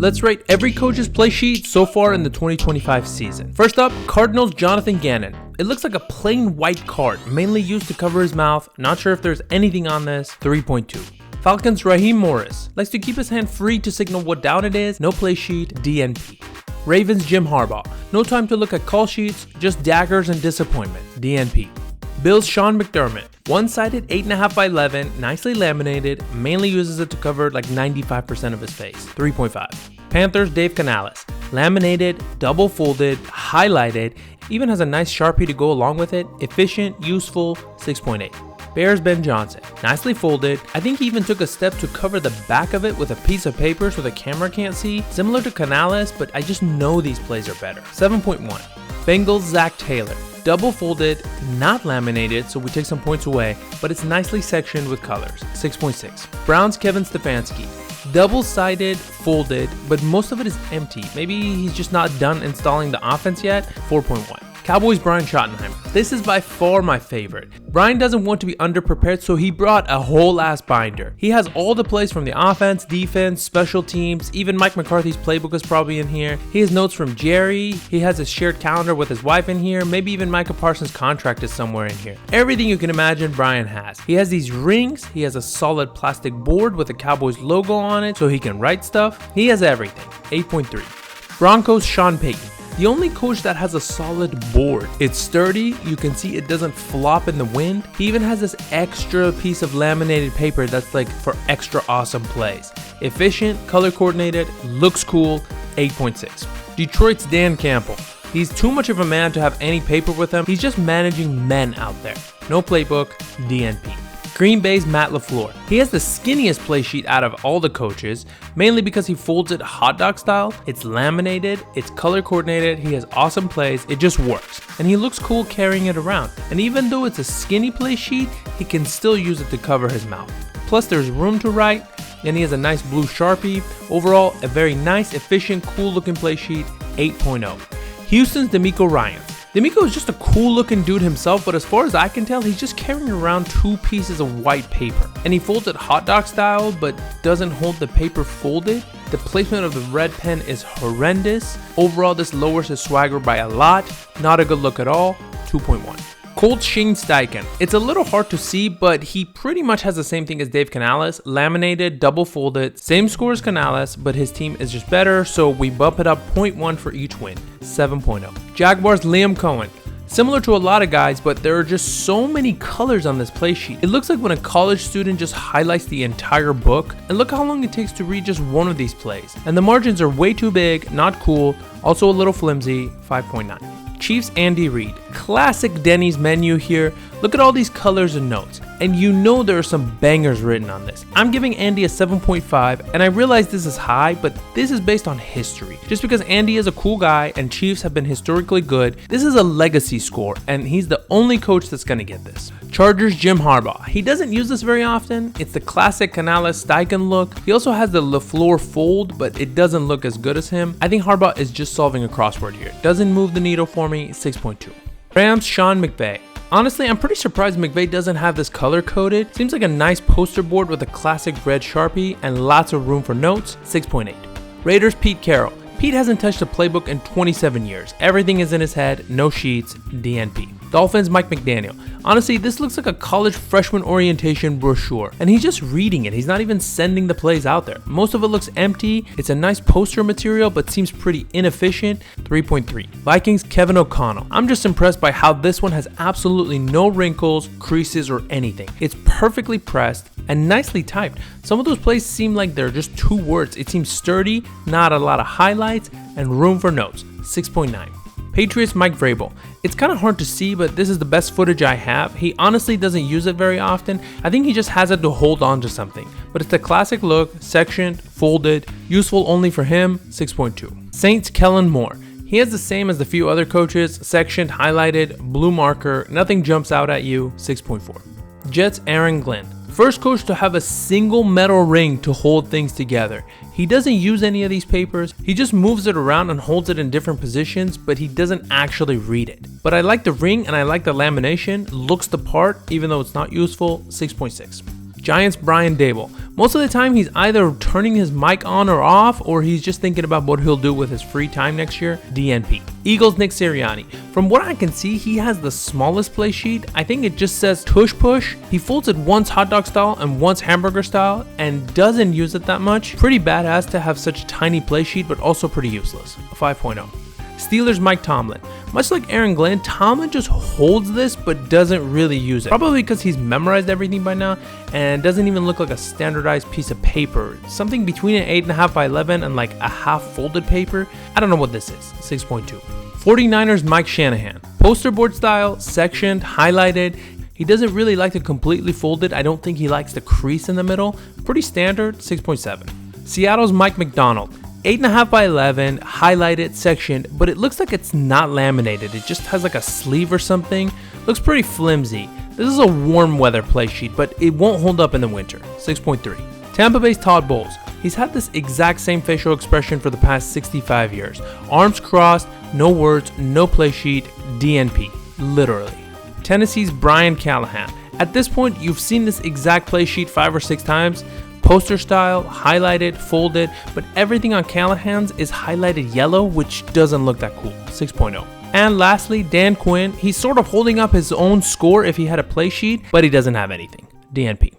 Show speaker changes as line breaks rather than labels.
Let's rate every coach's play sheet so far in the 2025 season. First up, Cardinals Jonathan Gannon. It looks like a plain white card, mainly used to cover his mouth. Not sure if there's anything on this, 3.2. Falcons Raheem Morris. Likes to keep his hand free to signal what down it is, no play sheet, DNP. Ravens Jim Harbaugh. No time to look at call sheets, just daggers and disappointment, DNP. Bills Sean McDermott. One-sided 8.5 by 11, nicely laminated, mainly uses it to cover like 95% of his face, 3.5. Panthers Dave Canales. Laminated, double folded, highlighted, even has a nice Sharpie to go along with it, efficient, useful, 6.8. Bears Ben Johnson. Nicely folded. I think he even took a step to cover the back of it with a piece of paper so the camera can't see. Similar to Canales, but I just know these plays are better. 7.1. Bengals Zach Taylor. Double folded, not laminated, so we take some points away, but it's nicely sectioned with colors. 6.6. Browns Kevin Stefanski. Double-sided, folded, but most of it is empty. Maybe he's just not done installing the offense yet. 4.1. Cowboys Brian Schottenheimer. This is by far my favorite. Brian doesn't want to be underprepared, so he brought a whole ass binder. He has all the plays from the offense, defense, special teams, even Mike McCarthy's playbook is probably in here. He has notes from Jerry. He has a shared calendar with his wife in here. Maybe even Micah Parsons' contract is somewhere in here. Everything you can imagine Brian has. He has these rings. He has a solid plastic board with the Cowboys logo on it so he can write stuff. He has everything. 8.3. Broncos Sean Payton. The only coach that has a solid board. It's sturdy, you can see it doesn't flop in the wind. He even has this extra piece of laminated paper that's like for extra awesome plays. Efficient, color coordinated, looks cool, 8.6. Detroit's Dan Campbell. He's too much of a man to have any paper with him. He's just managing men out there. No playbook, DNP. Green Bay's Matt LaFleur. He has the skinniest play sheet out of all the coaches, mainly because he folds it hot dog style. It's laminated, it's color coordinated, he has awesome plays, it just works. And he looks cool carrying it around. And even though it's a skinny play sheet, he can still use it to cover his mouth. Plus there's room to write, and he has a nice blue Sharpie. Overall, a very nice, efficient, cool looking play sheet, 8.0. Houston's DeMeco Ryans. DeMeco is just a cool looking dude himself, but as far as I can tell, he's just carrying around two pieces of white paper. And he folds it hot dog style, but doesn't hold the paper folded. The placement of the red pen is horrendous. Overall, this lowers his swagger by a lot. Not a good look at all, 2.1. Colts Shane Steichen. It's a little hard to see, but he pretty much has the same thing as Dave Canales. Laminated, double folded, same score as Canales, but his team is just better, so we bump it up 0.1 for each win, 7.0. Jaguars Liam Cohen. Similar to a lot of guys, but there are just so many colors on this play sheet. It looks like when a college student just highlights the entire book, and look how long it takes to read just one of these plays. And the margins are way too big, not cool, also a little flimsy, 5.9. Chiefs Andy Reid. Classic Denny's menu here. Look at all these colors and notes. And you know there are some bangers written on this. I'm giving Andy a 7.5, and I realize this is high, but this is based on history. Just because Andy is a cool guy and Chiefs have been historically good, this is a legacy score, and he's the only coach that's gonna get this. Chargers Jim Harbaugh. He doesn't use this very often. It's the classic Canales Steichen look. He also has the LaFleur fold, but it doesn't look as good as him. I think Harbaugh is just solving a crossword here. Doesn't move the needle for me, 6.2. Rams Sean McVay. Honestly, I'm pretty surprised McVay doesn't have this color coded. Seems like a nice poster board with a classic red Sharpie and lots of room for notes, 6.8. Raiders Pete Carroll. Pete hasn't touched a playbook in 27 years. Everything is in his head, no sheets, DNP. Dolphins Mike McDaniel. Honestly, this looks like a college freshman orientation brochure, and he's just reading it. He's not even sending the plays out there. Most of it looks empty. It's a nice poster material, but seems pretty inefficient, 3.3. Vikings Kevin O'Connell. I'm just impressed by how this one has absolutely no wrinkles, creases, or anything. It's perfectly pressed and nicely typed. Some of those plays seem like they're just two words. It seems sturdy, not a lot of highlights, and room for notes, 6.9. Patriots Mike Vrabel. It's kind of hard to see, but this is the best footage I have. He honestly doesn't use it very often. I think he just has it to hold on to something. But it's the classic look, sectioned, folded, useful only for him, 6.2. Saints Kellen Moore. He has the same as the few other coaches, sectioned, highlighted, blue marker, nothing jumps out at you, 6.4. Jets Aaron Glenn. First coach to have a single metal ring to hold things together. He doesn't use any of these papers. He just moves it around and holds it in different positions, but he doesn't actually read it. But I like the ring and I like the lamination. Looks the part, even though it's not useful, 6.6. Giants Brian Dable. Most of the time he's either turning his mic on or off, or he's just thinking about what he'll do with his free time next year. DNP. Eagles Nick Sirianni. From what I can see, he has the smallest play sheet. I think it just says tush push. He folds it once hot dog style and once hamburger style and doesn't use it that much. Pretty badass to have such a tiny play sheet, but also pretty useless. A 5.0. Steelers Mike Tomlin. Much like Aaron Glenn, Tomlin just holds this but doesn't really use it. Probably because he's memorized everything by now and doesn't even look like a standardized piece of paper. Something between an 8.5 by 11 and like a half folded paper. I don't know what this is. 6.2. 49ers Mike Shanahan. Poster board style, sectioned, highlighted. He doesn't really like to completely fold it. I don't think he likes the crease in the middle. Pretty standard. 6.7. Seattle's Mike McDonald. 8.5 by 11, highlighted, sectioned, but it looks like it's not laminated. It just has like a sleeve or something. Looks pretty flimsy. This is a warm weather play sheet, but it won't hold up in the winter. 6.3. Tampa Bay's Todd Bowles. He's had this exact same facial expression for the past 65 years. Arms crossed, no words, no play sheet, DNP. Literally. Tennessee's Brian Callahan. At this point, you've seen this exact play sheet 5 or 6 times. Poster style, highlighted, folded, but everything on Callahan's is highlighted yellow, which doesn't look that cool. 6.0. And lastly, Dan Quinn. He's sort of holding up his own score if he had a play sheet, but he doesn't have anything. DNP.